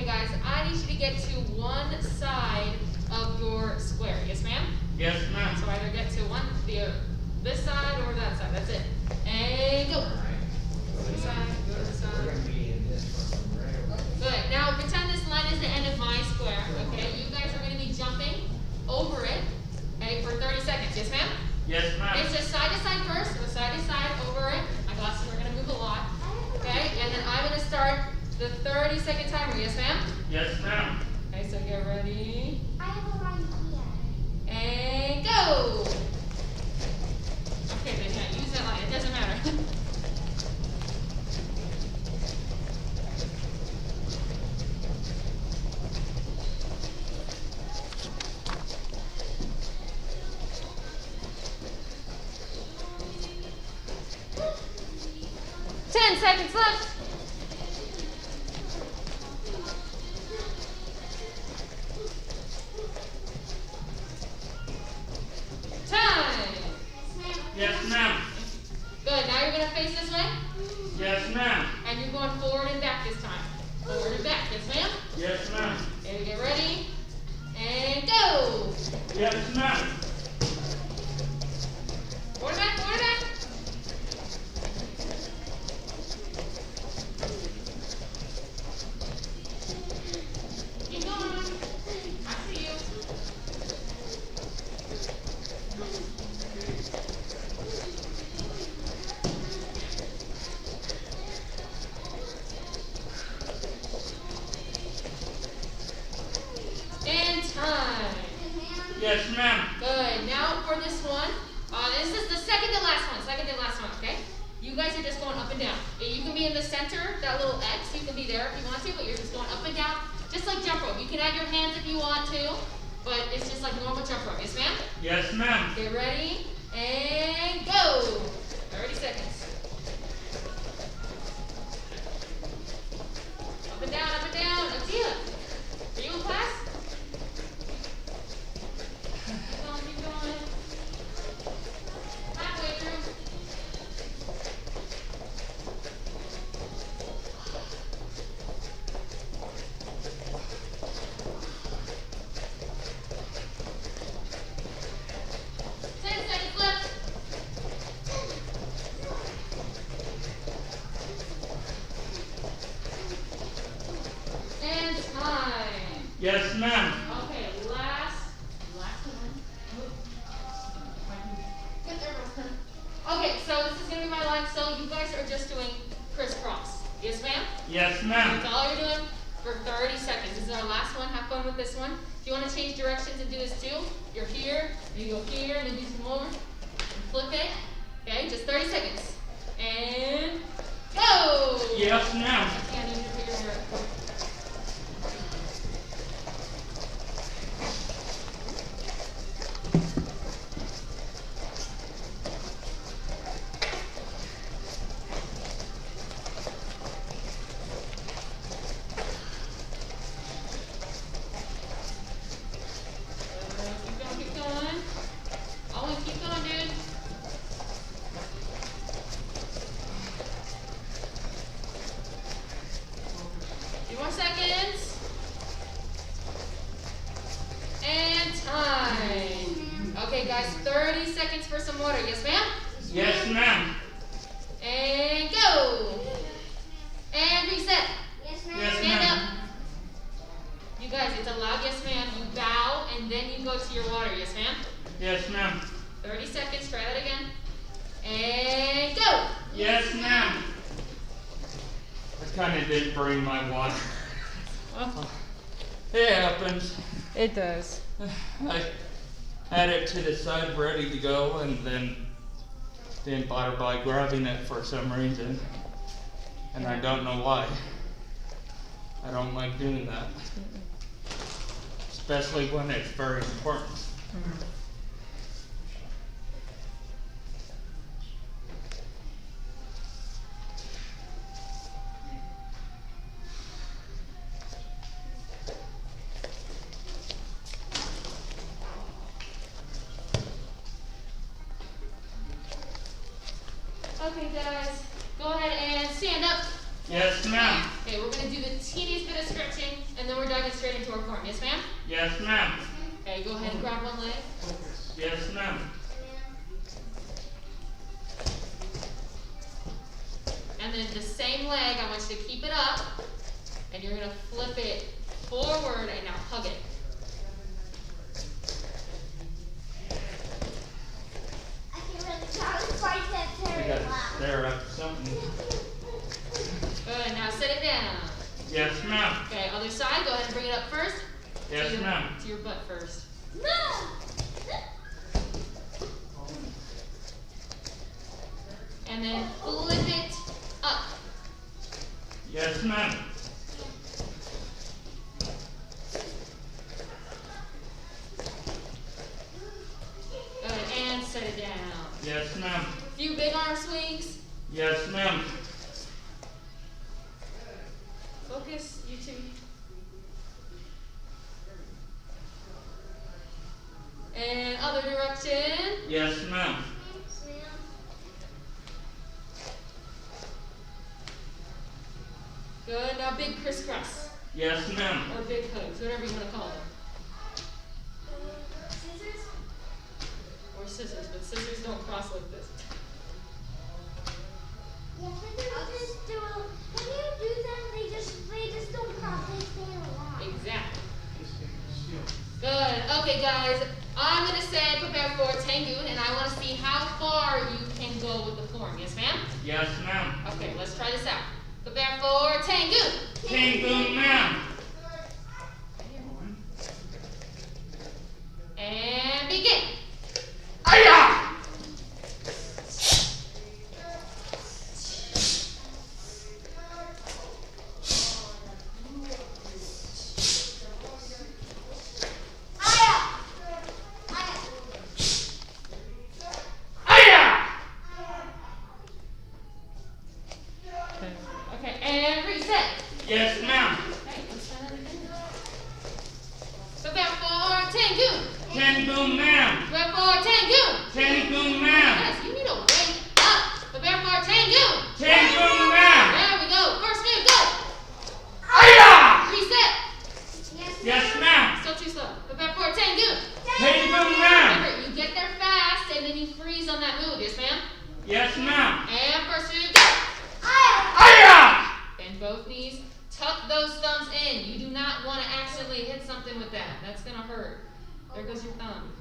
guys, I need you to get to one side of your square. Yes, ma'am? Yes, ma'am. So either get to this side or that side. That's it. And go. This side, go to this side. Good. Now pretend this line is the end of my square. Okay. You guys are going to be jumping over it. Okay, for 30 seconds. Yes, ma'am? Yes, ma'am. It's just side to side first. So side to side over it. My glasses are going to move a lot. Okay. And then I'm going to start the 30-second timer. Yes, ma'am? Yes, ma'am. Okay. So get ready. I have a line here. And go. Okay, then yeah, use that line. It doesn't matter. 10 seconds left. Time. Yes, ma'am. Good. Now you're going to face this way. Yes, ma'am. And you're going forward and back this time. Forward and back. Yes, ma'am? Yes, ma'am. Okay, get ready. And go. Yes, ma'am. Forward and back, forward and back. Keep going. I see you. And time. Yes, ma'am. Good. Now for this one, this is the second to last one, okay? You guys are just going up and down. You can be in the center, that little X, you can be there if you want to, but you're just going up and down, just like jump rope. You can add your hands if you want to, but it's just like normal jump rope. Yes, ma'am? Yes, ma'am. Get ready, and go. 30 seconds. Up and down, Atia. Are you in class? Keep going. Halfway through. And time. Yes, ma'am. Okay, last one. Okay, so this is gonna be my line. So you guys are just doing crisscross. Yes, ma'am? Yes, ma'am. That's all you're doing for 30 seconds. This is our last one. Have fun with this one. If you want to change directions and do this too, you're here, you go here, and then do some more. And flip it. Okay, just 30 seconds. And go! Yes, ma'am. Yeah, I need you to put your hair up. Keep going. Always keep going, dude. Few more seconds. And time. Okay, guys, 30 seconds for some water. Yes, ma'am? Yes, ma'am. And go. And reset. Yes, ma'am. Yes, Stand ma'am. up. You guys, it's a loud yes, ma'am. You bow, and then you go to your water. Yes, ma'am? Yes, ma'am. 30 seconds. Try that again. And go. Yes, ma'am. I kind of did bring my water. It happens. It does. I had it to the side ready to go and then didn't bother by grabbing it for some reason. And I don't know why. I don't like doing that. Especially when it's very important. Okay, guys, go ahead and stand up. Yes, ma'am. Okay, we're gonna do the teeniest bit of stretching, and then we're diving straight into our form. Yes, ma'am? Yes, ma'am. Okay, go ahead and grab one leg. Yes, ma'am. And then the same leg, I want you to keep it up, and you're gonna flip it forward, and now hug it. I can really tell his biceps We very gotta well. stare up something. Good, now sit it down. Yes, ma'am. Okay, other side, go ahead and bring it up first. Yes, ma'am. To your butt first. No! And then flip it up. Yes, ma'am. Good, and set it down. Yes, ma'am. Few big arm swings. Yes, ma'am. Focus, you two. And other direction. Yes, ma'am. Good, now big crisscross. Yes, ma'am. Or big hugs, whatever you want to call them. Scissors? Or scissors, but scissors don't cross like this. Yeah, I'll just do. When you do them, they just don't cross. They stay alive. Exactly. Good. Okay, guys. I'm gonna say prepare for Tangoon, and I want to see how far you can go with the form. Yes, ma'am? Yes, ma'am. Okay, let's try this out. Prepare for Tangoon. Tangoon, ma'am. And begin. Aya! Okay, and reset. Yes, ma'am. Okay, let's try that again. Prepare for Tangoon. Tangoon, ma'am. Prepare for Tangoon. Tangoon, ma'am. Guys, you need to wake up. Prepare for Tangoon. Tangoon, ma'am. There we go. First move, go. Aya! Reset. Yes, ma'am. Still too slow. Prepare for Tangoon. Tangoon, ma'am. Remember, you get there fast and then you freeze on that move. Yes, ma'am? Yes, ma'am. And first move, go. Aya! Bend both knees. Tuck those thumbs in. You do not want to accidentally hit something with that. That's going to hurt. There goes your thumb.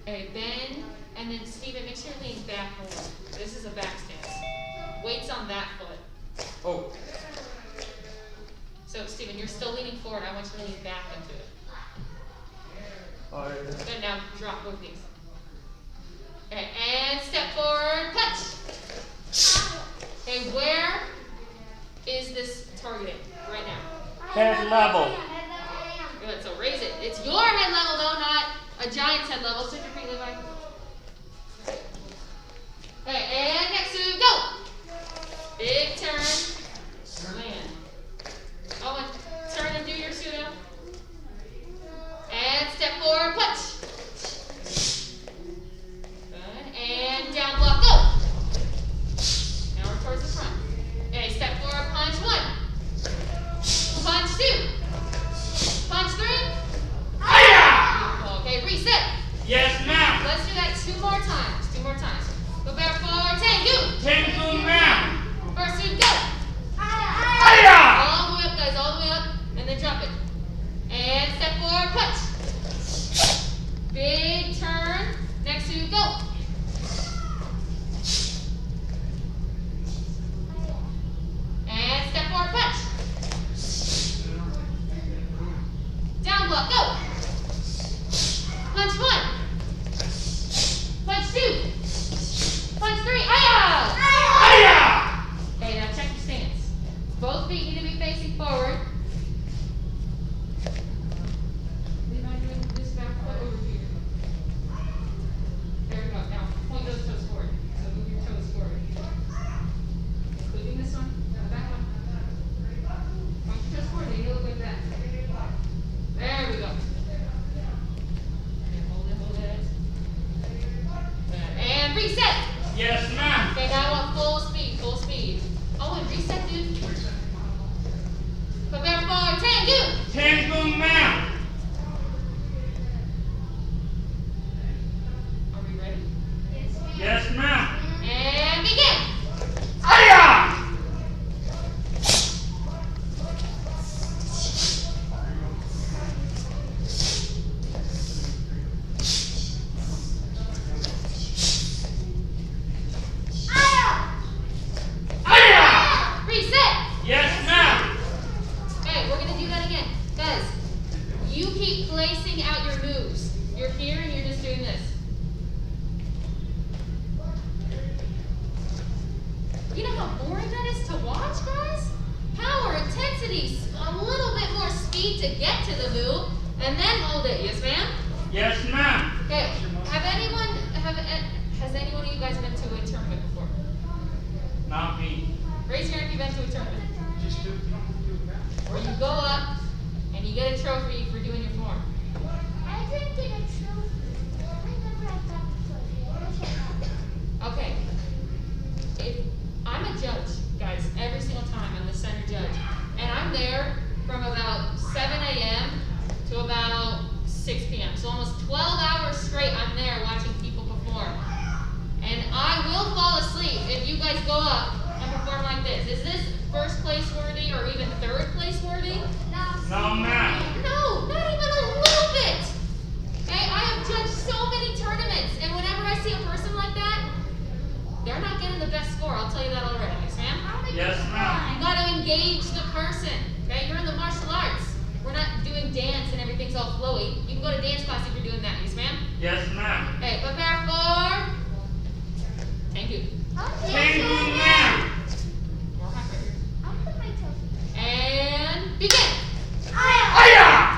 Okay, bend. And then, Steven, make sure you lean back more. This is a back stance. Weight's on that foot. Oh. So, Steven, you're still leaning forward. I want you to lean back into it. Good, now drop both knees. Okay, and step forward, punch. Okay, where is this targeting right now? Head level. Good, so raise it. It's your head level though, not a giant's head level. Sit your feet, Levi. Okay, and next move, go. Big turn, land. Oh, and turn and do your pseudo. And step forward, punch. Good, and down block, go. Now we're towards the front. Okay, step forward, punch one. Punch two. Punch three. Aya! Okay, reset. Yes, ma'am. Let's do that two more times. Two more times. Prepare for Tangoon. Tangoon, ma'am. First move, go. Aya! All the way up, guys, all the way up. And then drop it. And step forward, punch. Big turn. Next move, go. And step forward, punch. Down block, go. Punch one. Punch two. Punch three. Aya! Aya! Okay, now check your stance. Both feet need to be facing forward. Levi doing this back foot over here. There we go. Now point those toes forward. So move your toes forward. Including this one, the back one. Point your toes forward. They need to look like that. There we go. And hold it, hold it. And reset. Yes, ma'am. Okay, now I want full speed, full speed. Oh, and reset, dude. Tango ma'am. Are we ready? Yes, ma'am. And begin. Aya! Aya! Reset. Yes, ma'am. Okay, we're gonna do that again. Guys, you keep placing out your moves. You're here and you're just doing this. You know how boring that is to watch, guys? Power, intensity, a little bit more speed to get to the move, and then hold it. Yes, ma'am? Yes, ma'am. Okay, has anyone of you guys been to a tournament before? Not me. Raise your hand if you've been to a tournament. Where you go up and you get a trophy for doing your form. I didn't get a trophy. I never got the trophy. Okay. If I'm a judge, guys, every single time I'm the center judge. And I'm there from about 7 a.m. to about 6 p.m. So almost 12 hours straight I'm there watching people perform. And I will fall asleep if you guys go up and perform like this. Is this first place worthy or even third place worthy? No, ma'am. No, not even a little bit. Okay, I have judged so many tournaments, and whenever I see a person like that, they're not getting the best score. I'll tell you that already. Yes, ma'am? Yes, ma'am. You got to engage the person. Okay, you're in the martial arts. We're not doing dance and everything's all flowy. You can go to dance class if you're doing that. Yes, ma'am? Yes, ma'am. Okay, prepare for. Thank you. Tango ma'am. More high right here. I'll put my trophy. And begin. Aya! Aya!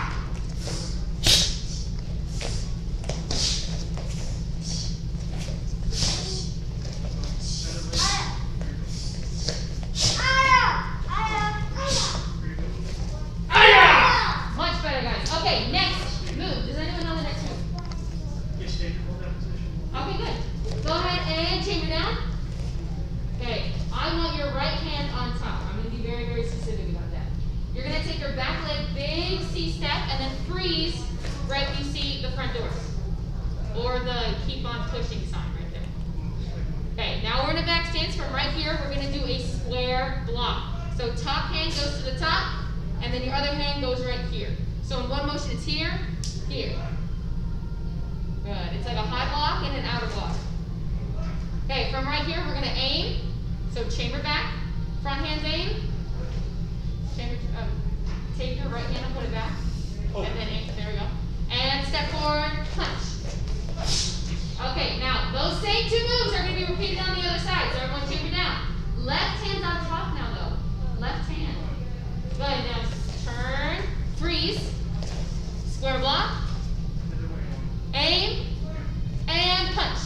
Much better, guys. Okay, next move. Does anyone know the next move? Okay, good. Go ahead and chamber down. Okay, I want your right hand on top. I'm going to be very, very specific about that. You're going to take your back leg, big C step, and then freeze right when you see the front doors. Or the keep on pushing sign right there. Okay, now we're in a back stance. From right here, we're going to do a square block. So top hand goes to the top, and then your other hand goes right here. So in one motion, it's here, here. Good. It's like a high block and an outer block. Okay, from right here, we're going to aim. So chamber back, front hand aim. Chamber, take your right hand and put it back. And then aim. There we go. And step forward, punch. Okay, now those same two moves are going to be repeated on the other side. So everyone chamber down. Left hand's on top now, though. Left hand. Good. Now turn, freeze, square block, aim, and punch.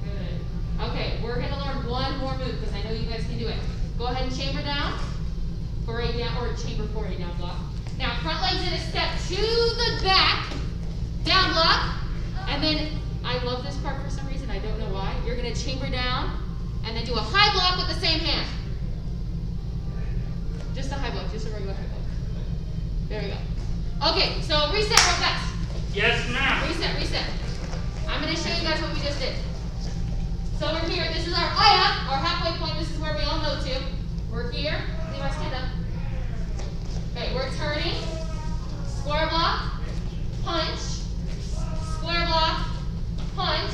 Good. Okay, we're going to learn one more move because I know you guys can do it. Go ahead and chamber down for a down, or chamber for a down block. Now, front leg's in a step to the back, down block, and then, I love this part for some reason, I don't know why. You're going to chamber down, and then do a high block with the same hand. Just a high block, just a regular high block. There we go. Okay, so reset real fast. Yes, ma'am. Reset. I'm going to show you guys what we just did. So we're here, this is our aya, our halfway point, this is where we all know to. We're here, leave our stand up. Okay, we're turning, square block, punch, square block, punch,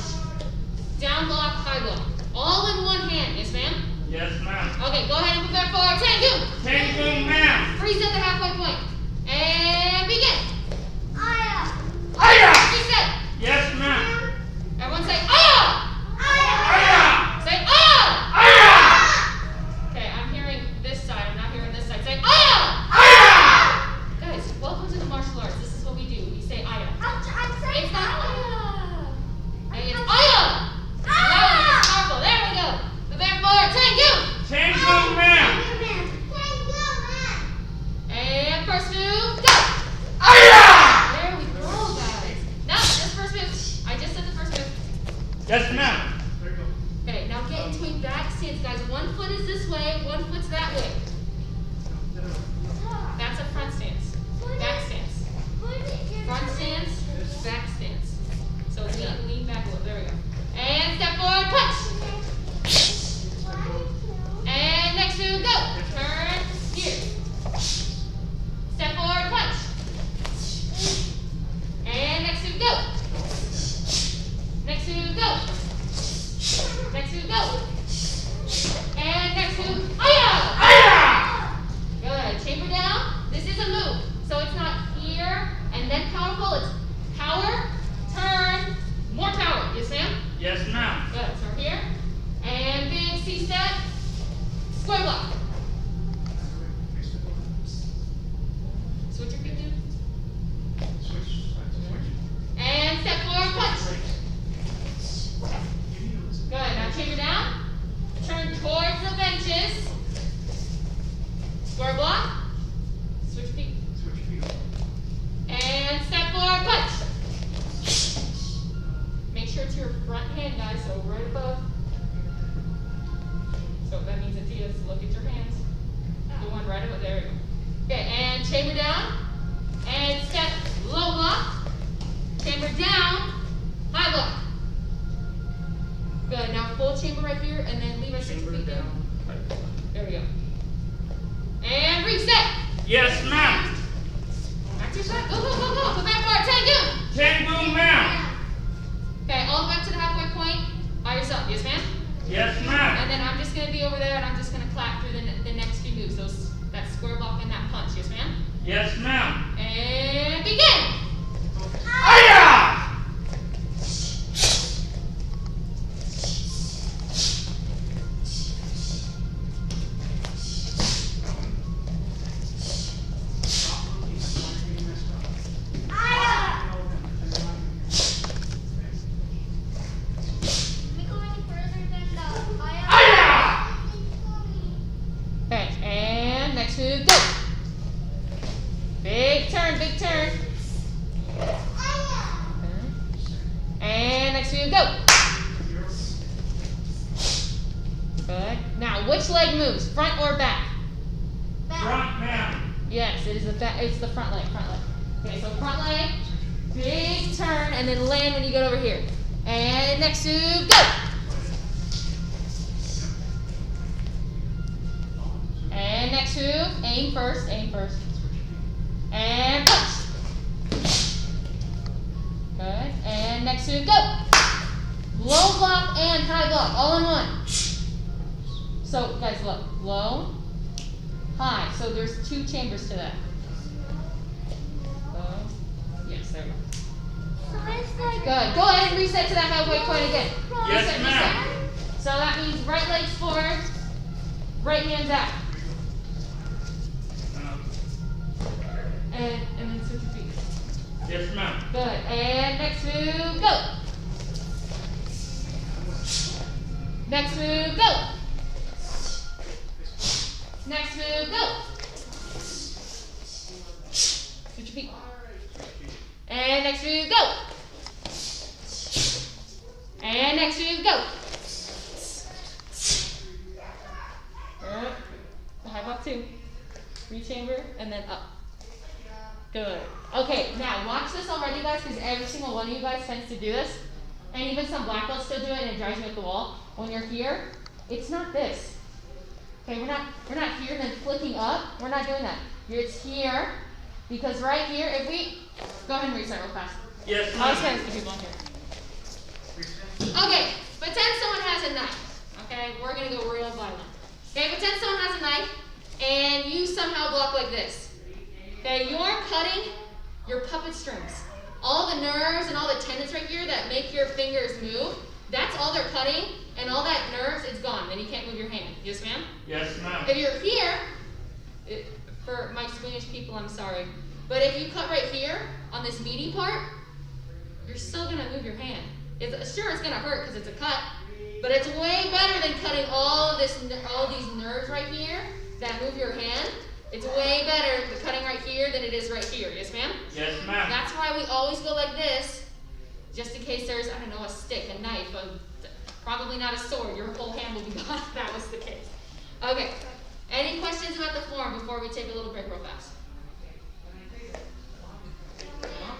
down block, high block. All in one hand, yes ma'am? Yes, ma'am. Okay, go ahead and prepare for Tango. Tango ma'am. Freeze at the halfway point. And begin. Aya! Reset. Yes, ma'am. Everyone say aya! Aya! Say aya! Aya! Okay, I'm hearing this side, I'm not hearing this side. Say aya! Aya! Guys, welcome to the martial arts. This is what we do. We say aya. I'm saying It's not aya. Okay, it's aya! Loud, it's powerful. There we go. Prepare for Tango. Tango ma'am. And first move, go! Aya! There we go, guys. Now, this first move. I just said the first move. Yes, ma'am. Okay, now get into a back stance, guys. One foot is this way, one foot's that way. Square block. Switch your feet, dude. And step forward, punch. Good. Now chamber down. Turn towards the benches. Square block. Switch feet. And step forward, punch. Make sure it's your front hand, guys, so right above. So that means it's you. So look at your hands. The one right above. There we go. Okay, and chamber down. And step low block. Chamber down. High block. Good. Now full chamber right here, and then leave us 6 feet down. There we go. And reset. Yes, ma'am. Back to your side. Go, go, go, go. Go back forward. Tango. Tango, ma'am. Okay, all the way back to the halfway point by yourself. Yes, ma'am? Yes, ma'am. And then I'm just going to be over there, and I'm just going to clap through the next few moves. That square block and that punch. Yes, ma'am? Yes, ma'am. And begin. Hiya! Okay, and next move, go. Big turn, big turn. And next move, go. Good. Now, which leg moves, front or back? Front, ma'am. Yes, it is the back. It's the front leg. Front leg. Okay, so front leg, big turn, and then land when you get over here. And next move, go. And next move, aim first, aim first. And punch. Good. And next move, go. Low block and high block, all in one. So, guys, look. Low, high. So there's 2 chambers to that. Low. Yes, there we go. So it's like Good. Go ahead and reset to that halfway point again. Yes, Reset, ma'am. reset. So that means right leg's forward, right hand's out. And then switch your feet. Yes, ma'am. Good. And next move, go. Next move, go. Next move, go. Switch your feet. And next move, go. And next move, go. High block 2. Rechamber and then up. Good. Okay, now watch this already, guys, because every single one of you guys tends to do this. And even some black belts still do it, and it drives me up the wall. When you're here, it's not this. Okay, we're not here and then flicking up. We're not doing that. It's here, because right here, if we go ahead and reset real fast. Yes, I'll just ma'am. kind of people on here. Okay, pretend someone has a knife. Okay, we're gonna go real violent. Okay, pretend someone has a knife, and you somehow block like this. Okay, you're cutting your puppet strings. All the nerves and all the tendons right here that make your fingers move, that's all they're cutting, and all that nerves, it's gone. Then you can't move your hand. Yes, ma'am? Yes, ma'am. If you're here, for my Spanish people, I'm sorry, but if you cut right here on this meaty part, you're still gonna move your hand. Sure, it's gonna hurt because it's a cut, but it's way better than cutting all these nerves right here that move your hand. It's way better cutting right here than it is right here. Yes, ma'am? Yes, ma'am. That's why we always go like this, just in case there's, I don't know, a stick, a knife, probably not a sword. Your whole hand will be gone if that was the case. Okay. Any questions about the form before we take a little break real fast?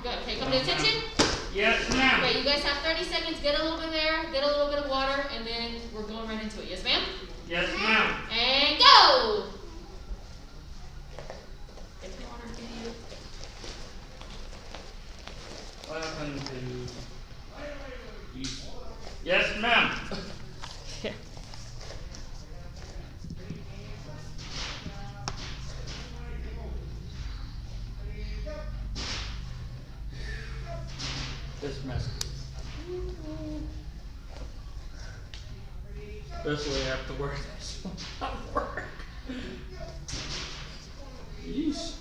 Good. Okay, come to attention. Yes, ma'am. Okay, you guys have 30 seconds. Get a little bit of air, get a little bit of water, and then we're going right into it. Yes, ma'am? Yes, ma'am. And go! Get the water, idiot. What happened to... Yes, ma'am. Yeah. This mess. Especially after wear this at work. Yeesh.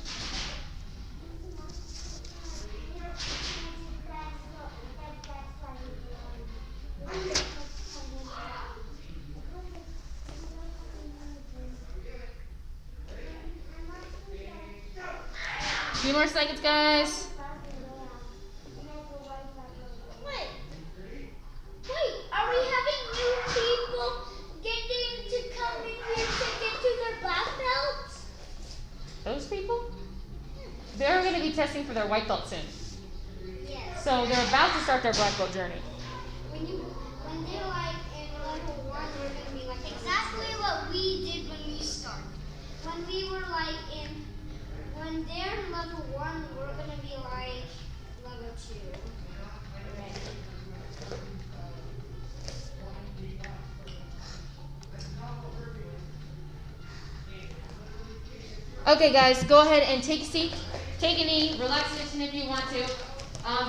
Few more seconds, guys. Wait, are we having new people getting to come in here to get to their black belts? Those people? They're going to be testing for their white belt soon. Yes. So they're about to start their black belt journey. When they're like in level 1, we're gonna be like exactly what we did when we started. When we were like when they're in level 1, we're gonna be like level 2. Okay, guys, go ahead and take a seat. Take a knee, relaxation if you want to.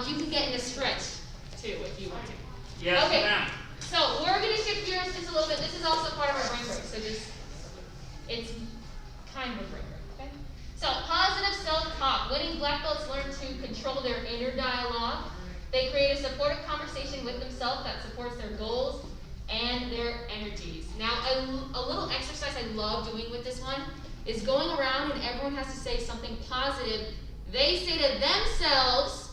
You can get in a stretch too if you want to. Yes, Okay. ma'am. So we're gonna shift gears just a little bit. This is also part of our brain break, so it's kind of a brain break, okay? So positive self-talk. Winning black belts learn to control their inner dialogue. They create a supportive conversation with themselves that supports their goals and their energies. Now, a little exercise I love doing with this one is going around and everyone has to say something positive they say to themselves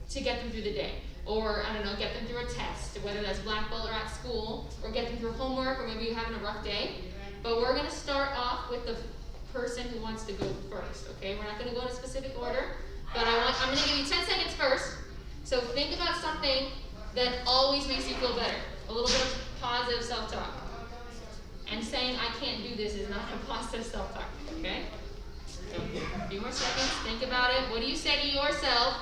to get them through the day. Or, I don't know, get them through a test, whether that's black belt or at school, or get them through homework, or maybe you're having a rough day. But we're going to start off with the person who wants to go first, okay? We're not going to go in a specific order, but I'm going to give you 10 seconds first. So think about something that always makes you feel better. A little bit of positive self-talk. And saying, I can't do this is not a positive self-talk, okay? So, a few more seconds, think about it. What do you say to yourself?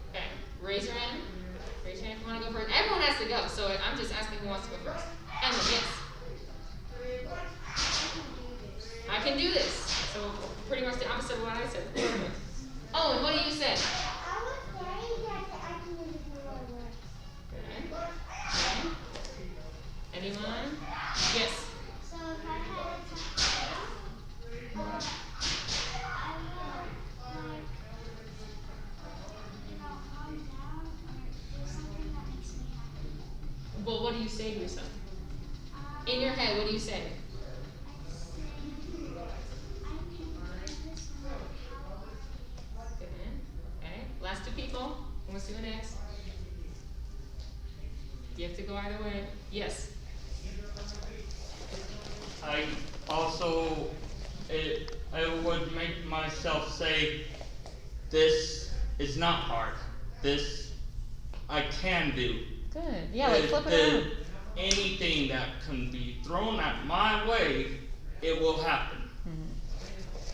Okay, raise your hand. Raise your hand if you want to go first. Everyone has to go, so I'm just asking who wants to go first. Emma, yes. I can do this. So pretty much the opposite of what I said. Owen, what do you say? I was saying that I can do this no matter what. Okay. Anyone? Yes. So if I had a tough day, I would like calm down or do something that makes me happy. Well, what do you say to yourself? In your head, what do you say? I say I can do this no matter how. Good. Okay. Last two people. Who wants to go next? You have to go either way. Yes. I also, I would make myself say, this is not hard. This I can do. Good. Yeah, like flip it around. Anything that can be thrown at my way, it will happen.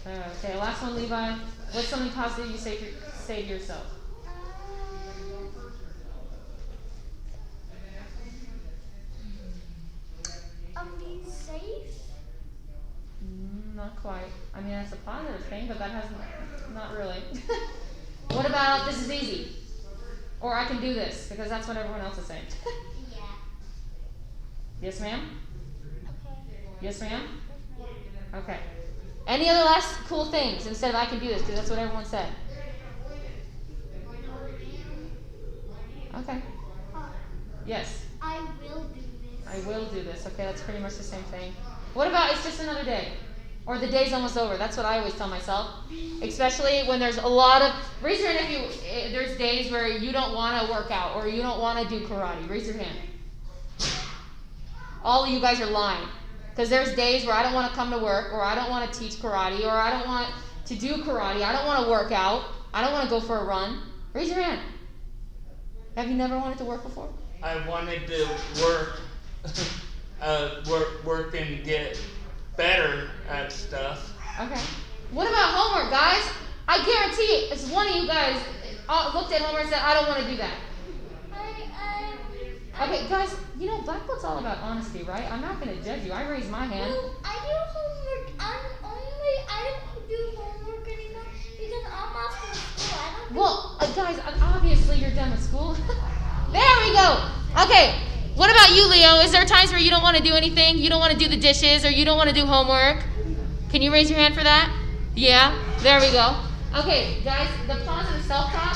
Okay, last one, Levi. What's something positive you say to yourself? Being safe. Not quite. I mean, that's a positive thing, but that hasn't, not really. What about this is easy? Or I can do this, because that's what everyone else is saying. Yeah. Yes, ma'am? Okay. Yes, ma'am? Okay. Any other last cool things instead of I can do this, because that's what everyone said? Okay. Yes. I will do this. I will do this. Okay, that's pretty much the same thing. What about it's just another day? Or the day's almost over. That's what I always tell myself. Especially when there's a lot of, raise your hand if there's days where you don't want to work out or you don't want to do karate. Raise your hand. All of you guys are lying. Because there's days where I don't want to come to work, or I don't want to teach karate, or I don't want to do karate, I don't want to work out, I don't want to go for a run. Raise your hand. Have you never wanted to work before? I wanted to work and get better at stuff. Okay. What about homework, guys? I guarantee it's one of you guys looked at homework and said, I don't want to do that. Okay, guys, you know, black belt's all about honesty, right? I'm not going to judge you. I raised my hand. Well, I do homework. I don't do homework anymore because I'm off from school. I don't do Well, guys, obviously you're done with school. There we go. Okay, what about you, Leo? Is there times where you don't want to do anything? You don't want to do the dishes or you don't want to do homework? Can you raise your hand for that? Yeah, there we go. Okay, guys, the positive self-talk,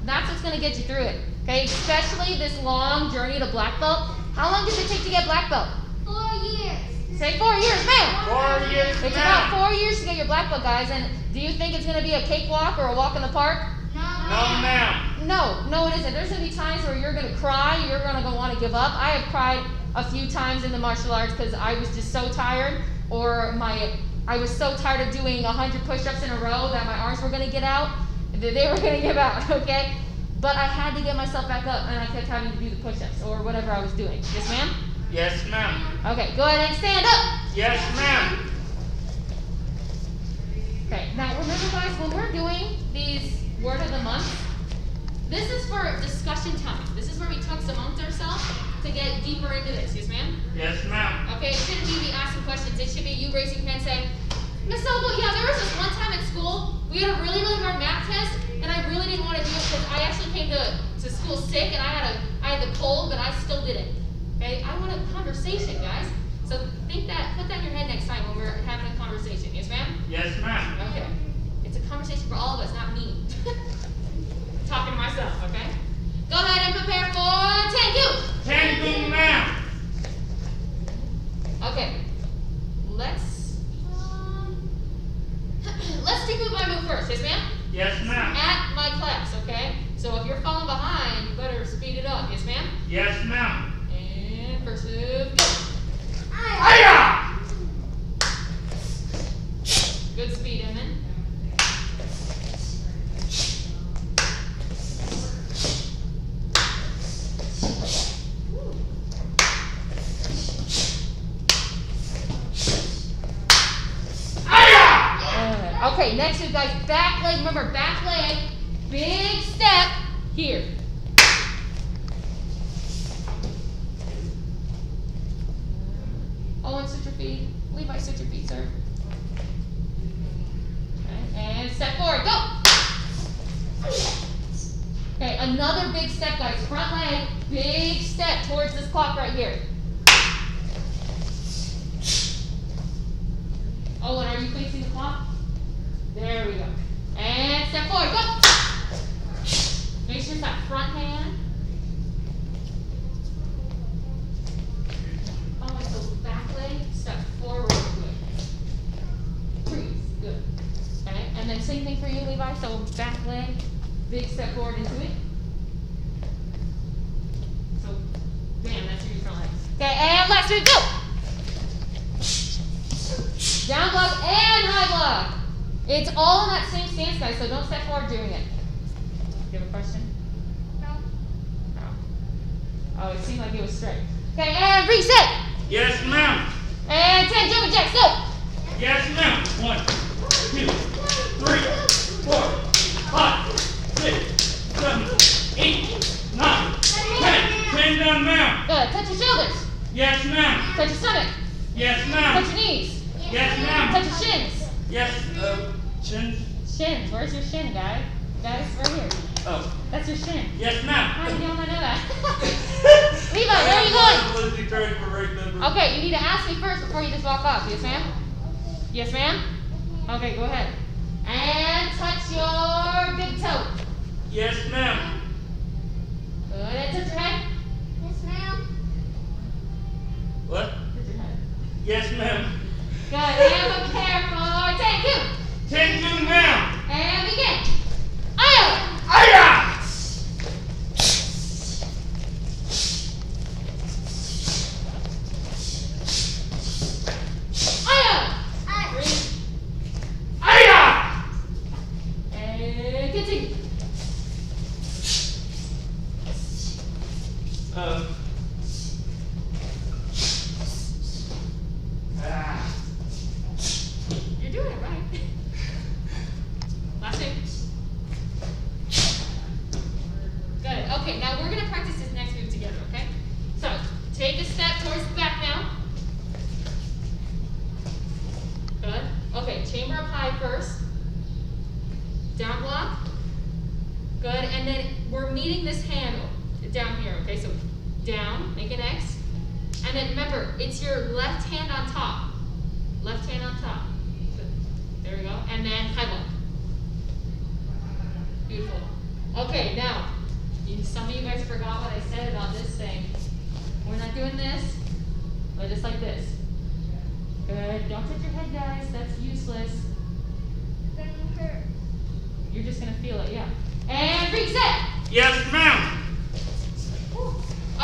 that's what's going to get you through it. Okay, especially this long journey to black belt. How long does it take to get black belt? 4 years. Say 4 years, ma'am. 4 years, It's ma'am. about 4 years to get your black belt, guys. And do you think it's going to be a cakewalk or a walk in the park? No. No, ma'am. No, it isn't. There's going to be times where you're going to cry. You're going to want to give up. I have cried a few times in the martial arts because I was just so tired, or I was so tired of doing 100 push-ups in a row that my arms were going to get out. They were going to give out, okay? But I had to get myself back up, and I kept having to do the push-ups or whatever I was doing. Yes, ma'am? Yes, ma'am. Okay, go ahead and stand up. Yes, ma'am. Okay, now remember, guys, when we're doing these word of the month, this is for discussion time. This is where we talk amongst ourselves to get deeper into this. Yes, ma'am? Yes, ma'am. Okay, it shouldn't be me asking questions. It should be you raising your hand saying, Miss Noble, yeah, there was this one time at school, we had a really, really hard math test, and I really didn't want to do it because I actually came to school sick, and I had the cold, but I still did it. Okay, I want a conversation, guys. So put that in your head next time when we're having a conversation. Yes, ma'am? Yes, ma'am. Okay. It's a conversation for all of us, not me. Talking to myself, okay? Go ahead and prepare for Tengu. Tengu, ma'am. Okay. Let's do move by move first, yes, ma'am? Yes, ma'am. At my class, okay? So if you're falling behind, you better speed it up, yes, ma'am? Yes, ma'am. And first move, go. Hiya! Good speed, Emin. Okay, next move, guys, back leg. Remember, back leg, big step here. Oh, and switch your feet. Levi, switch your feet, sir. Okay, and step forward, go. Okay, another big step, guys. Front leg, big step towards this clock right here. Oh, and are you facing the clock? There we go. And step forward, go. Make sure it's that front hand. Oh, so back leg, step forward real quick. Breathe, good. Okay, and then same thing for you, Levi. So back leg, big step forward into it. So, bam, that's your front leg. Okay, and last move, go. Down block and high block. It's all in that same stance, guys, so don't step forward doing it. Do you have a question? No. No. Oh, it seemed like it was straight. Okay, and reset. Yes, ma'am. And 10 jumping jacks, go. Yes, ma'am. 1, 2, 3, 4, 5, 6, 7, 8, 9, 10. 10 done, ma'am. Good. Touch your shoulders. Yes, ma'am. Touch your stomach. Yes, Touch ma'am. your knees. Yes, ma'am. Touch your shins. Yes, chin. Shins. Where's your shin, guy? Guys, right here. Oh. That's your shin. Yes, How ma'am. did you not know that? Levi, where are you going? Lizzie trying for right number. Okay, you need to ask me first before you just walk off. Yes, ma'am? Yes, ma'am? Okay, go ahead. And touch your big toe. Yes, ma'am. Good. And touch your head. Yes, ma'am. What? Touch your head. Yes, ma'am. Good. And prepare for Tengu. Tengu, ma'am. And begin. Aya! Hiya! Aya! I. Breathe. Hiya! And continue. down, make an X. And then remember, it's your left hand on top. Left hand on top. There we go. And then high block. Beautiful. Okay, now, some of you guys forgot what I said about this thing. We're not doing this, but just like this. Good. Don't touch your head, guys. That's useless. It's gonna hurt. You're just gonna feel it, yeah. And reset. Yes, ma'am.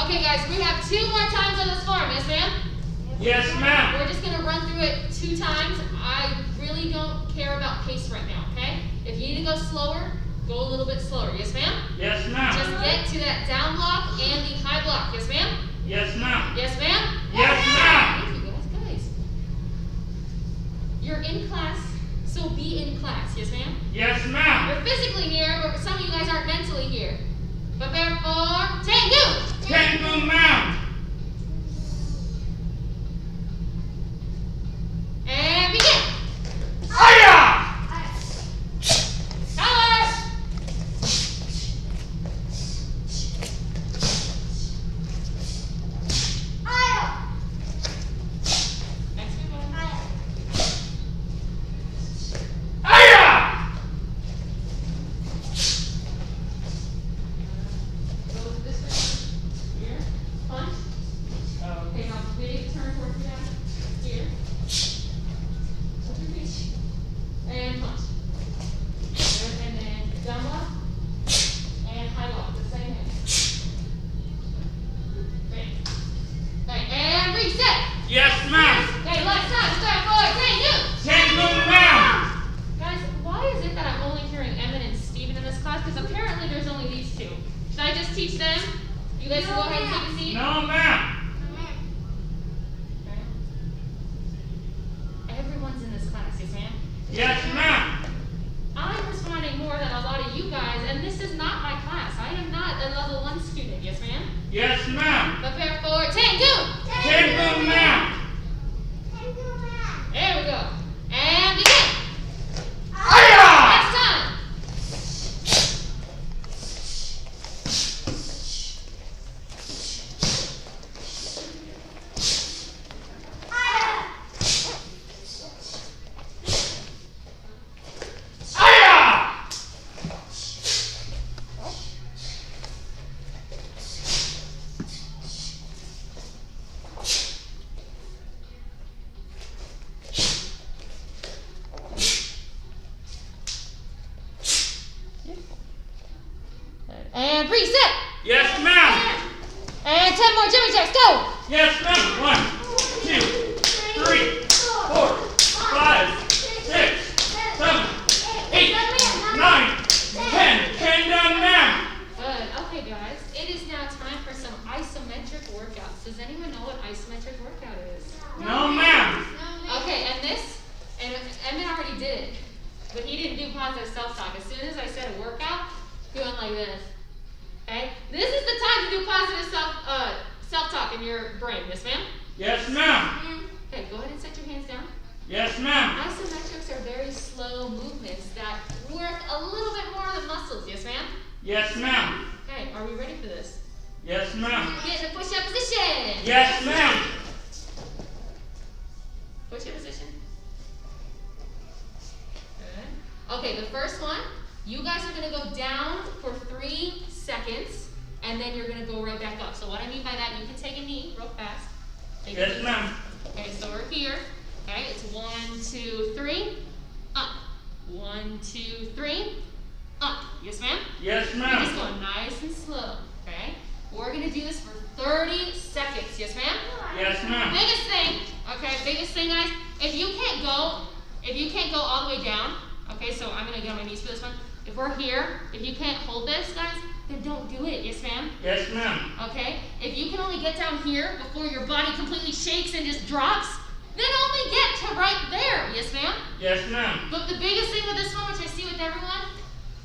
Okay, guys, we have 2 more times on this form. Yes, ma'am? Yes, ma'am. We're just gonna run through it 2 times. I really don't care about pace right now, okay? If you need to go slower, go a little bit slower. Yes, ma'am? Yes, ma'am. Just get to that down block and the high block. Yes, ma'am? Yes, ma'am. Yes, ma'am? Yes, ma'am. Thank you, guys. You're in class, so be in class. Yes, ma'am? Yes, ma'am. You're physically here, but some of you guys aren't mentally here. Prepare for Tango! Tango, ma'am. And begin! Hiya! Color! Next one. Hiya! Go to this one. Here. Punch. Okay, now big turn towards the back. Here. Put your feet. And punch. Good, and then down block. And high block, the same hand. Great. Okay, and reset. Yes, ma'am. Okay, last time. Start forward. Tango. Tango, ma'am. Guys, why is it that I'm only hearing Emmett and Steven in this class? Because apparently there's only these 2. Should I just teach them? You guys can go ahead and take a seat. No, ma'am. Okay. Everyone's in this class, yes ma'am? Yes, ma'am. I'm responding more than a lot of you guys, and this is not my class. I am not a level 1 student, yes ma'am? Yes, ma'am. Prepare for Tango! Tango, ma'am. There we go. And begin! Hiya! Last time! Hiya! And reset! Yes, ma'am. And 10 more Jimmy checks, go! Yes, ma'am. 1, 2, 3, 4, 5, 6, 7, 8, 9, 10. 10 done, ma'am. Good. Okay, guys. It is now time for some isometric workouts. Does anyone know what isometric workout is? No, ma'am. Okay, and this, and Emmett already did it, but he didn't do positive self-talk. As soon as I said a workout, he went like this. Okay? This is the time to do positive self-talk in your brain. Yes, ma'am? Yes, ma'am. Okay, go ahead and set your hands down. Yes, ma'am. Isometrics are very slow movements that work a little bit more on the muscles. Yes, ma'am? Yes, ma'am. Okay, are we ready for this? Yes, ma'am. Get in a push-up position. Yes, ma'am. Push-up position. Good. Okay, the first one, you guys are going to go down for 3 seconds, and then you're going to go right back up. So what I mean by that, you can take a knee real fast. Take a Yes, knee. ma'am. Okay, so we're here. Okay, it's 1, 2, 3, up. 1, 2, 3, up. Yes, ma'am? Yes, You're ma'am. just going nice and slow. Okay? We're going to do this for 30 seconds. Yes, ma'am? Yes, ma'am. Biggest thing, guys, if you can't go all the way down, okay, so I'm gonna get on my knees for this one. If we're here, if you can't hold this, guys, then don't do it. Yes, ma'am? Yes, ma'am. Okay? If you can only get down here before your body completely shakes and just drops, then only get to right there. Yes, ma'am? Yes, ma'am. But the biggest thing with this one, which I see with everyone,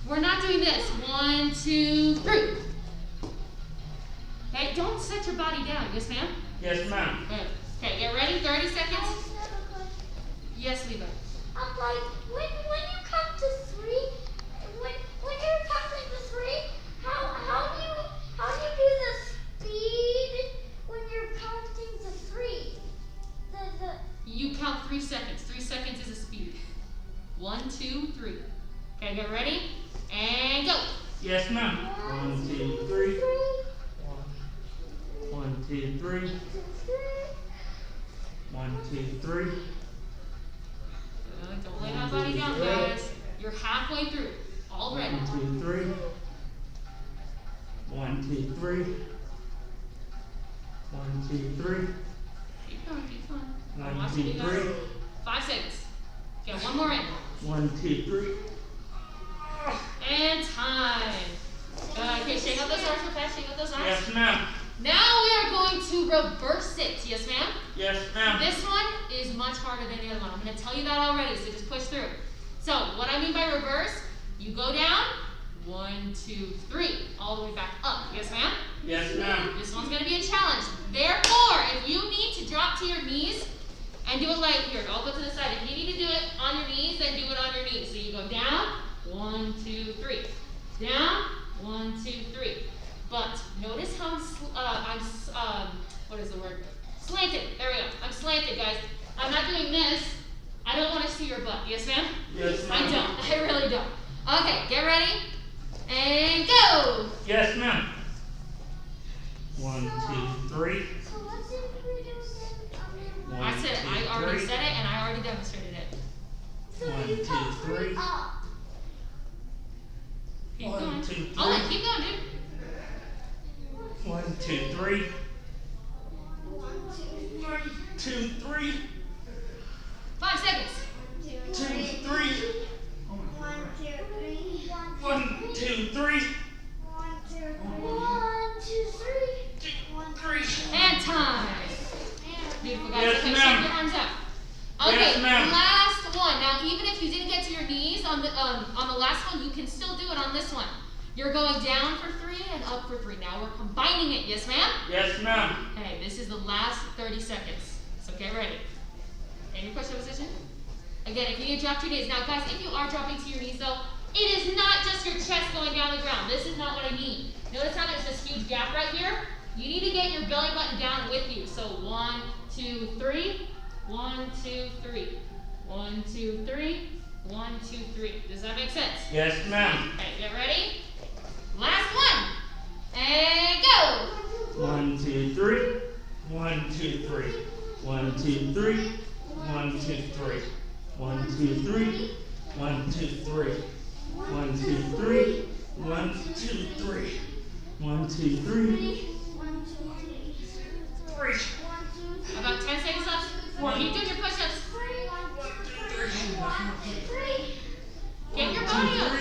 we're not doing this. 1, 2, 3. Okay, don't set your body down. Yes, ma'am? Yes, ma'am. Good. Okay, get ready. 30 seconds. Yes, Levi. I'm like, when you come to 3, when you're counting to 3, how do you do the speed Okay, get ready. And go. Yes, ma'am. 1, 2, 3. 1, 2, 3. 1, 2, 3. Good. Don't lay that body down, guys. You're halfway through. Already. 1, 2, 3. 1, 2, 3. 1, 2, 3. Keep going, keep going. 1, 2, 3. 5 seconds. Okay, one more in. 1, 2, 3. And time. Okay, shake out those arms real fast. Shake out those arms. Yes, ma'am. Now we are going to reverse it. Yes, ma'am? Yes, ma'am. This one is much harder than the other one. I'm going to tell you that already, so just push through. So, what I mean by reverse, you go down, 1, 2, 3, all the way back up. Yes, ma'am? Yes, ma'am. This one's going to be a challenge. Therefore, if you need to drop to your knees and do it like here, I'll go to the side. If you need to do it on your knees, then do it on your knees. So you go down, 1, 2, 3. Down, 1, 2, 3. But notice how I'm what is the word? Slanted. There we go. I'm slanted, guys. I'm not doing this. I don't want to see your butt. Yes, ma'am? Yes, ma'am. I don't. I really don't. Okay, get ready. And go! Yes, ma'am. 1, 2, 3. So what did we do then? I said, I 1, 2, already 3. said it and I already demonstrated it. So 1, you 2, got 3. up. Keep 1, going. 2, 3. Oh, wait, keep going, dude. 1, 2, 3. 1, 2, 1, 2, 3. 5 seconds. 1, 2, 2, 3. 3. 1, 2, 3. 1, 2, 3. 1, 2, 3. 1, 2, 3. 1, 3. And time. Beautiful, guys. Yes, Okay, ma'am. shake your arms out. Okay, Yes, ma'am. last one. Now, even if you didn't get to your knees on the last one, you can still do it on this one. You're going down for 3 and up for 3. Now we're combining it. Yes, ma'am? Yes, ma'am. Okay, this is the last 30 seconds. So get ready. In your push-up position. Again, if you need to drop to your knees. Now, guys, if you are dropping to your knees, though, it is not just your chest going down the ground. This is not what I mean. Notice how there's this huge gap right here? You need to get your belly button down with you. So 1, 2, 3. 1, 2, 3. 1, 2, 3. 1, 2, 3. Does that make sense? Yes, ma'am. Okay, get ready. Last one. And go. 1, 2, 3. 1, 2, 3. 1, 2, 3. 1, 2, 3. 1, 2, 3. 1, 2, 3. 1, 2, 3. 1, 2, 3. 1, 2, 3. 1, 2, 3. 3. About 10 seconds left. Keep doing your push-ups. 1, 2, 3. Get your body up.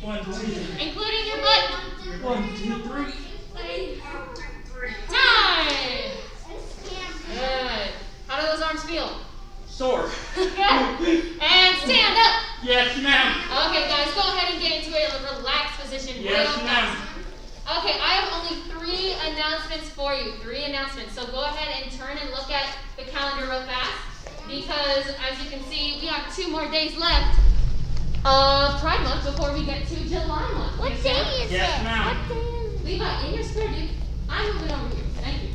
1, 2, 3. Including your butt. 1, 2, 3. Time. Good. How do those arms feel? Sore. Good. And stand up. Yes, ma'am. Okay, guys, go ahead and get into a relaxed position. Yes, real ma'am. fast. Okay, I have only 3 announcements for you. 3 announcements. So go ahead and turn and look at the calendar real fast. Because, as you can see, we have 2 more days left of Pride Month before we get to July month. What Yes, day ma'am? is Yes, it? ma'am. What day is it? Levi, in your square, dude. I'm moving over here. Thank you.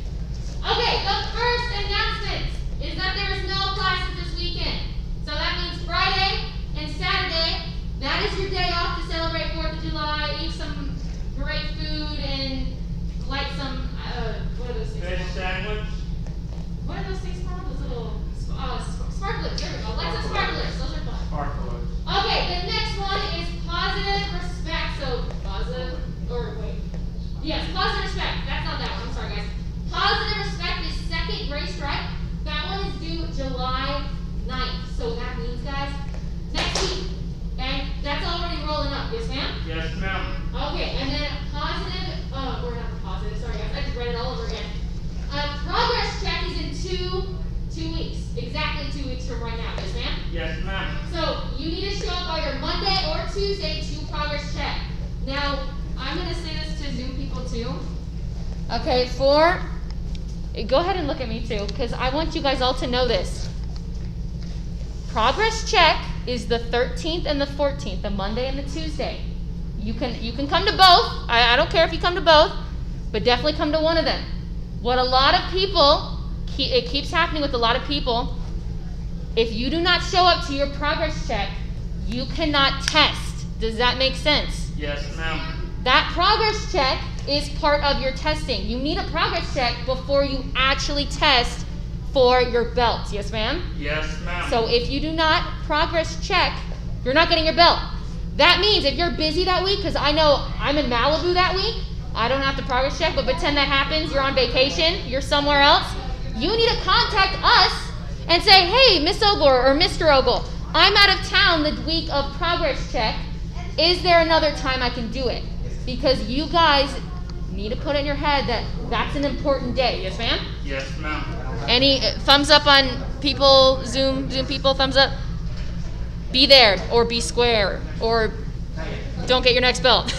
Okay, the first announcement is that there is no classes this weekend. So that means Friday and Saturday, that is your day off to celebrate 4th of July, eat some great food, and light some, what are those things Fish called? sandwich. What are those things called? Those little, sparklers. There we go. Light some sparklers. Those are fun. Sparkler. Okay, the next one is positive respect. So positive, or wait. Yes, positive respect. That's not that one. I'm sorry, guys. Positive respect is 2nd grade strike. That one is due July 9th. So that means, guys, next week. And that's already rolling up. Yes, ma'am? Yes, ma'am. Okay, and then positive, or not positive, sorry guys, I just read it all over again. Progress check is in two weeks. Exactly 2 weeks from right now. Yes, ma'am? Yes, ma'am. So you need to show up either Monday or Tuesday to progress check. Now, I'm going to say this to Zoom people too. Okay, go ahead and look at me too, because I want you guys all to know this. Progress check is the 13th and the 14th, the Monday and the Tuesday. You can come to both. I don't care if you come to both, but definitely come to one of them. What a lot of people, it keeps happening with a lot of people, if you do not show up to your progress check, you cannot test. Does that make sense? Yes, ma'am. That progress check is part of your testing. You need a progress check before you actually test for your belt. Yes, ma'am? Yes, ma'am. So if you do not progress check, you're not getting your belt. That means if you're busy that week, because I know I'm in Malibu that week, I don't have to progress check, but pretend that happens, you're on vacation, you're somewhere else, you need to contact us and say, hey, Miss Ogle or Mr. Ogle, I'm out of town the week of progress check. Is there another time I can do it? Because you guys need to put it in your head that that's an important day. Yes, ma'am? Yes, ma'am. Any thumbs up on people, Zoom people, thumbs up? Be there, or be square, or don't get your next belt.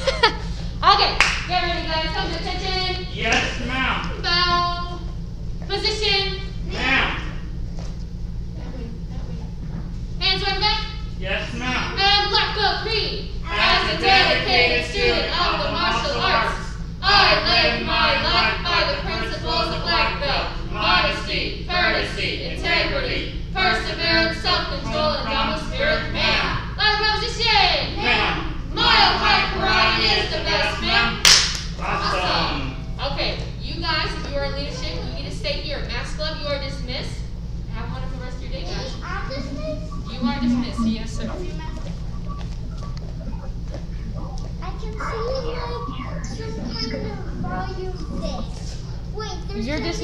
Okay, get ready, guys. Come to attention. Yes, ma'am. Bow. Position. Ma'am. Hands right back. Yes, ma'am. And black belt creed. As a dedicated student of the martial arts, I live my life by the principles of black belt: modesty, courtesy, integrity, perseverance, self-control, and dominant spirit, ma'am. Ladder position. Ma'am. Mile high karate is the best, ma'am. Awesome. Okay, you guys, if you are in leadership, you need to stay here. Mass Club, you are dismissed. Have a wonderful rest of your day, guys. I'm dismissed. You are dismissed. Yes, sir. I can see like some kind of volume thing. Wait, there's You're gonna be dismissed.